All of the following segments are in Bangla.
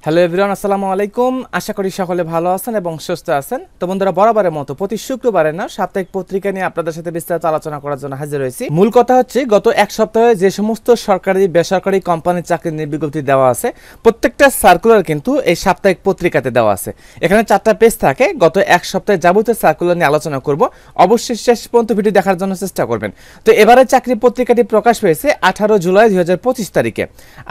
হ্যালো এভরিওয়ান, আসসালামু আলাইকুম। আশা করি সকলে ভালো আছেন এবং সুস্থ আছেন। তো বন্ধুরা, বরাবরের মতো প্রতি শুক্রবারে না সাপ্তাহিক পত্রিকা নিয়ে আপনাদের সাথে বিস্তারিত আলোচনা করার জন্য হাজির হয়েছি। মূল কথা হচ্ছে, গত এক সপ্তাহে যে সমস্ত সরকারি বেসরকারি কোম্পানির চাকরির বিজ্ঞপ্তি দেওয়া আছে, প্রত্যেকটা সার্কুলার কিন্তু এই সাপ্তাহিক পত্রিকাতে দেওয়া আছে। এখানে 4টা পেজ থাকে। গত এক সপ্তাহে যাবতীয় সার্কুলার নিয়ে আলোচনা করব। অবশ্যই শেষ পর্যন্ত ভিডিও দেখার জন্য চেষ্টা করবেন। তো এবারে চাকরি পত্রিকাটি প্রকাশ পেয়েছে 18 জুলাই 2025 তারিখে।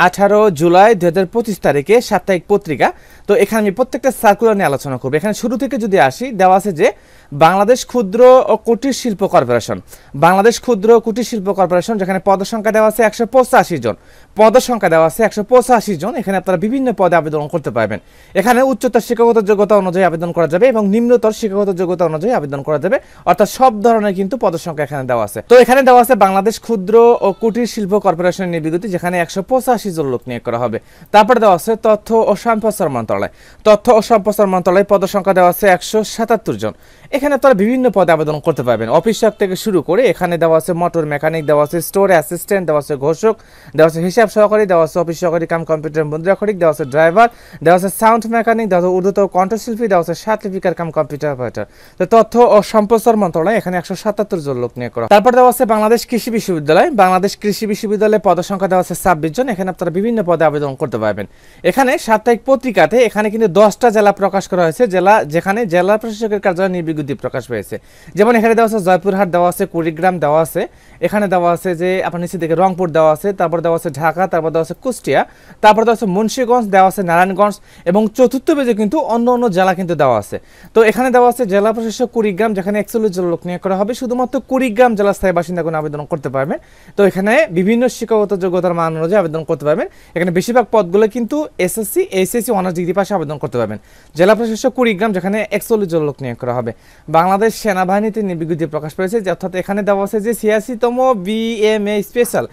18 জুলাই 2025 তারিখে সাপ্তাহিক পত্রিকা। তো এখানে আমি প্রত্যেকটা সার্কুলার নিয়ে আলোচনা করব। এখানে শুরু থেকে যদি আসি, দেওয়া আছে যে বাংলাদেশ ক্ষুদ্র ও কুটির শিল্প কর্পোরেশন, বাংলাদেশ ক্ষুদ্র কুটির শিল্প কর্পোরেশন, যেখানে পদসংখ্যা দেওয়া আছে 185 জন, পদসংখ্যা দেওয়া আছে 185 জন। এখানে আপনারা বিভিন্ন পদে আবেদন করতে পারবেন। এখানে উচ্চতর শিক্ষাগত যোগ্যতা অনুযায়ী আবেদন করা যাবে এবং নিম্নতর শিক্ষাগত যোগ্যতা অনুযায়ী আবেদন করা যাবে, অর্থাৎ সব ধরনের কিন্তু পদসংখ্যা এখানে দেওয়া আছে। তো এখানে দেওয়া আছে বাংলাদেশ ক্ষুদ্র ও কুটির শিল্প কর্পোরেশনের নিয়োগটি, যেখানে 185 জন লোক নিয়োগ করা হবে। তারপর দেওয়া আছে তথ্য ও সম্প্রচার মন্ত্রণালয়, তথ্য ও সম্প্রচার মন্ত্রণালয়, পদসংখ্যা দেওয়া আছে 177 জন। এখানে আপনারা বিভিন্ন পদে আবেদন করতে পারবেন, অফিসার থেকে শুরু করে। এখানে দেওয়া আছে মোটর মেকানিক, দেওয়া আছে স্টোর অ্যাসিস্ট্যান্ট, দেওয়া আছে ঘোষক, দেওয়া আছে হিসাব সহকারী, দেওয়া আছে অফিস সহকারী কাম কম্পিউটার মুদ্রাক্ষরিক, দেওয়া আছে ড্রাইভার, দেওয়া আছে সাউন্ড মেকানিক, দেওয়া আছে ঊর্ধ্বতন কণ্ঠশিল্পী, দেওয়া আছে সার্টিফিকেট কাম কম্পিউটার অপারেটর। তো তথ্য ও সম্প্রচার মন্ত্রণালয়, এখানে 177 জন লোক নিয়োগ করা। তারপর দেওয়া আছে বাংলাদেশ কৃষি বিশ্ববিদ্যালয়, বাংলাদেশ কৃষি বিশ্ববিদ্যালয়ে পদসংখ্যা দেওয়া আছে 26 জন। এখানে আপনারা বিভিন্ন পদে আবেদন করতে পারবেন। এখানে সাপ্তাহিক পত্রিকাতে এখানে কিন্তু 10টা জেলা প্রকাশ করা হয়েছে, জেলা যেখানে জেলা প্রশাসকের কার্যালয় নির্বিজ্ঞপ্তি প্রকাশ পেয়েছে। যেমন এখানে দেওয়া আছে জয়পুরহাট, দেওয়া আছে কুড়িগ্রাম, দেওয়া আছে এখানে দেওয়া আছে যে আপনার নিচে দিকে রংপুর দেওয়া আছে, তারপর দেওয়া আছে ঢাকা, তারপর দেওয়া আছে কুষ্টিয়া, তারপর দেওয়া আছে মুন্সিগঞ্জ, দেওয়া আছে নারায়ণগঞ্জ এবং চতুর্থ পেজে কিন্তু অন্য অন্য জেলা কিন্তু দেওয়া আছে। তো এখানে দেওয়া আছে জেলা প্রশাসক কুড়িগ্রাম, যেখানে 41 জন লোক নিয়োগ করা হবে। শুধুমাত্র কুড়িগ্রাম জেলা স্থায়ী বাসিন্দাগণ আবেদন করতে পারবেন। তো এখানে বিভিন্ন শিক্ষাগত যোগ্যতার মান অনুযায়ী আবেদন করতে পারবেন। এখানে বেশিরভাগ পদগুলো কিন্তু এসএসসি এইচএসসি অনার্স ডিগ্রি পাশে আবেদন করতে পারবেন। জেলা প্রশাসক কুড়িগ্রাম, যেখানে 41 জন লোক নিয়োগ করা হবে। বাংলাদেশ সেনাবাহিনীতে বিজ্ঞপ্তি প্রকাশ পেয়েছে, অর্থাৎ এখানে দেওয়া আছে যে 86তম বিএমএ স্পেশাল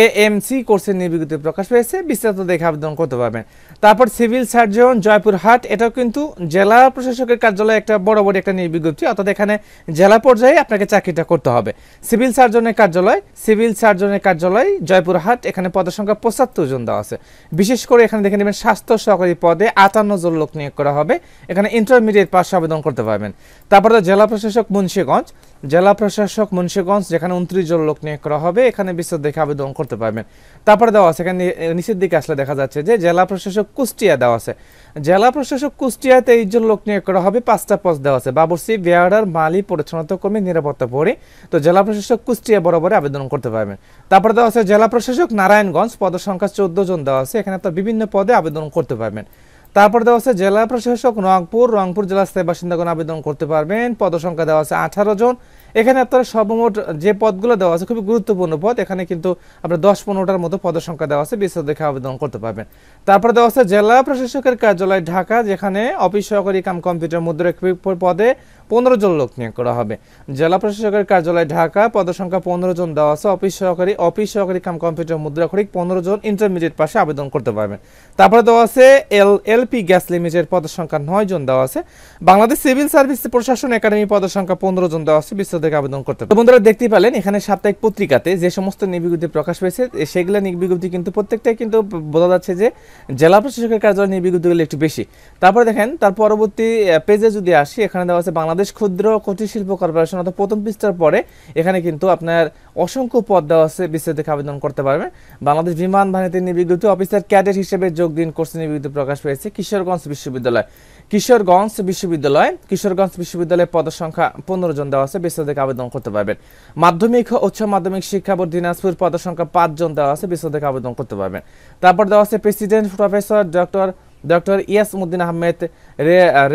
এএমসি কোর্সের বিজ্ঞপ্তি প্রকাশ পেয়েছে। বিস্তারিত দেখে আবেদন করতে পারবেন। তারপর সিভিল সার্জন জয়পুরহাট, এটাও কিন্তু জেলা প্রশাসকের কার্যালয়ে একটা বড় একটা বিজ্ঞপ্তি, অর্থাৎ এখানে জেলা পর্যায়ে আপনাকে চাকরিটা করতে হবে। সিভিল সার্জনের কার্যালয়, সিভিল সার্জনের কার্যালয় জয়পুরহাট, এখানে পদসংখ্যা 75 জন দেওয়া আছে। বিশেষ করে এখানে দেখে নেবেন স্বাস্থ্য সহকারী পদে 58 জন লোক নিয়োগ করা হবে। এখানে ইন্টারমিডিয়েট পাশে আবেদন করতে পারবেন। তারপরে জেলা প্রশাসক মুন্সিগঞ্জ, জেলা প্রশাসক মুন্সিগঞ্জ, যেখানে 29 জন লোক নিয়োগ করা হবে। এখানে বিস্তারিত দেখে আবেদন করতে পারবেন। তারপরে দেওয়া আছে এখানে নিচের দিকে আসলে দেখা যাচ্ছে যে জেলা প্রশাসক কুষ্টিয়া দেওয়া আছে। জেলা প্রশাসক কুষ্টিয়াতে 23 জন লোক নিয়োগ করা হবে। 5টা পদ দেওয়া আছে, বাবুর্চি, বেয়ার্ডার, মালি, পরিচ্ছন্নতা কর্মী, নিরাপত্তা প্রহরী। তো জেলা প্রশাসক কুষ্টিয়া বরাবর আবেদন করতে পারবেন। তারপরে দেওয়া আছে জেলা প্রশাসক নারায়ণগঞ্জ, পদসংখ্যা 14 জন দেওয়া আছে। এখানে আপনারা বিভিন্ন পদে আবেদন করতে পারবেন। তারপর দেওয়া আছে জেলা প্রশাসক রংপুর, রংপুর জেলা স্থায়ী বাসিন্দাগণ আবেদন করতে পারবেন। পদসংখ্যা দেওয়া আছে 18 জন। এখানে আপনারা সর্বমোট যে পদগুলো দেওয়া আছে খুবই গুরুত্বপূর্ণ পদ, এখানে কিন্তু আপনার 10-15টার মতো পদসংখ্যা দেওয়া আছে। বিস্তারিত দেখে আবেদন করতে পারবেন। তারপর দেওয়া আছে জেলা প্রশাসকের কার্যালয় ঢাকা, যেখানে অফিস সহকারী কাম কম্পিউটার মুদ্রাক্ষরিক পদে 15 জন লোক নিয়োগ করা হবে। জেলা প্রশাসকের কার্যালয় ঢাকা, পদসংখ্যা 15 জন দেওয়া আছে। অফিস সহকারী কাম কম্পিউটার মুদ্রাক্ষরিক 15 জন, ইন্টারমিডিয়েট পাশে আবেদন করতে পারবেন। তারপরে দেওয়া আছে এলপি গ্যাস লিমিটেড, পদসংখ্যা 9 জন দেওয়া আছে। বাংলাদেশ সিভিল সার্ভিস প্রশাসন একাডেমি, পদসংখ্যা 15 জন দেওয়া আছে। বিস্তারিত দেখে আবেদন করতে পারবেন। বন্ধুরা, দেখতে পেলেন এখানে সাপ্তাহিক পত্রিকাতে যে সমস্ত বিজ্ঞপ্তি প্রকাশ পেয়েছে, সেগুলো বিজ্ঞপ্তি কিন্তু প্রত্যেকটাই কিন্তু বোঝা যাচ্ছে যে জেলা প্রশাসকের কার্যালয় বিজ্ঞপ্তিগুলো একটু বেশি। তারপরে দেখেন তার পরবর্তী পেজে যদি আসি, এখানে দেওয়া আছে বাংলাদেশ ক্ষুদ্র কুটির শিল্প কর্পোরেশন, অর্থাৎ প্রথম পৃষ্ঠার পরে এখানে কিন্তু আপনার অসংখ্য পদ দেওয়া আছে। বিস্তারিত দেখে আবেদন করতে পারবেন। বাংলাদেশ বিমান বাহিনীতে বিজ্ঞপ্তি, অফিসার ক্যাডেট হিসেবে যোগ দিন কোর্সে বিজ্ঞপ্তি প্রকাশ পেয়েছে। কিশোরগঞ্জ বিশ্ববিদ্যালয়, কিশোরগঞ্জ বিশ্ববিদ্যালয়ে পদসংখ্যা 15 জন দেওয়া আছে। বিস্তারিত দেখে আবেদন করতে পারবেন। মাধ্যমিক ও উচ্চ মাধ্যমিক শিক্ষা বোর্ড দিনাজপুর, পদসংখ্যা 5 জন দেওয়া আছে। বিস্তারিত দেখে আবেদন করতে পারবেন। তারপর দেওয়া আছে president professor doctor Yasmuddin Ahmed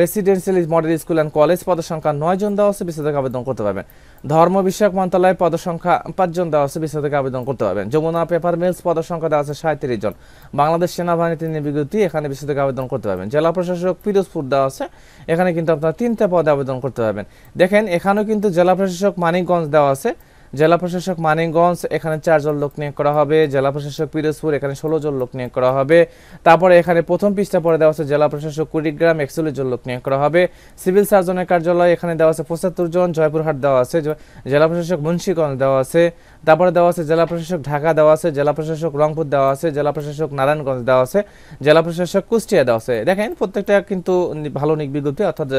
residential model school and college, পদসংখ্যা 9 জন দেওয়া আছে। বিস্তারিত আবেদন করতে পারবেন। ধর্ম বিষয়ক মন্ত্রণালয়, পদসংখ্যা 5 জন দেওয়া আছে। বিস্তারিত আবেদন করতে পারবেন। যমুনা পেপার মিলস, পদসংখ্যা দেওয়া আছে 37 জন। বাংলাদেশ সেনাবাহিনীতে বিজ্ঞপ্তি, এখানে বিস্তারিত আবেদন করতে পারবেন। জেলা প্রশাসক পিরোজপুর দেওয়া আছে। এখানে কিন্তু আপনারা 3টা পদে আবেদন করতে পারবেন। দেখেন এখানেও কিন্তু জেলা প্রশাসক মানিকগঞ্জ দেওয়া আছে। জেলা প্রশাসক মানিকগঞ্জ, এখানে 4 জন লোক নিয়োগ করা হবে। জেলা প্রশাসক পিরোজপুর, এখানে 16 জন লোক নিয়োগ করা হবে। তারপরে এখানে প্রথম পৃষ্ঠা পরে দেওয়া আছে জেলা প্রশাসক কুড়িগ্রাম, 41 জন লোক নিয়োগ করা হবে। সিভিল সার্জনের কার্যালয়, এখানে দেওয়া আছে 75 জন। জয়পুরহাট দেওয়া আছে। জেলা প্রশাসক মুন্সিগঞ্জ দেওয়া আছে। তারপরে দেওয়া আছে জেলা প্রশাসক ঢাকা দেওয়া আছে, জেলা প্রশাসক রংপুর দেওয়া আছে, জেলা প্রশাসক নারায়ণগঞ্জ দেওয়া আছে, জেলা প্রশাসক কুষ্টিয়া দেওয়া আছে। দেখেন প্রত্যেকটা কিন্তু ভালো নিয়োগ বিজ্ঞপ্তি, অর্থাৎ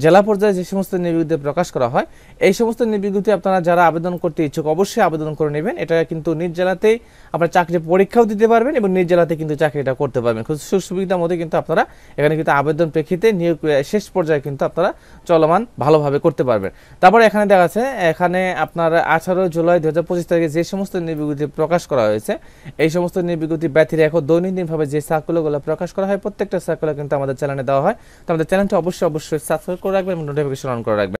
জেলা পর্যায়ে যে সমস্ত নিয়োগ বিজ্ঞপ্তি প্রকাশ করা হয় এই সমস্ত নিয়োগ বিজ্ঞপ্তি আপনারা যারা আবেদন করতে ইচ্ছুক অবশ্যই আবেদন করে নেবেন। এটা কিন্তু নিজ জেলাতেই আপনার চাকরি পরীক্ষাও দিতে পারবেন এবং নিজ জেলাতে কিন্তু চাকরিটা করতে পারবেন খুব সুবিধার মধ্যে। কিন্তু আপনারা এখানে কিন্তু আবেদন প্রেক্ষিতে নিয়োগ শেষ পর্যায়ে কিন্তু আপনারা চলমান ভালোভাবে করতে পারবেন। তারপরে এখানে দেখা যাচ্ছে এখানে আপনার 18 জুলাই 2025 তারিখে যে সমস্ত নিয়োগ বিজ্ঞপ্তি প্রকাশ করা হয়েছে এই সমস্ত নিয়োগ বিজ্ঞপ্তি ব্যতিরেক এখন দৈনন্দিনভাবে যে সার্কুলারগুলো প্রকাশ করা হয় প্রত্যেকটা সার্কুলার কিন্তু আমাদের চ্যানেলে দেওয়া হয়। তো আমাদের চ্যানেলটি অবশ্যই সাবস্ক্রাইব করে রাখবেন এবং নোটিফিকেশন অন করে রাখবেন।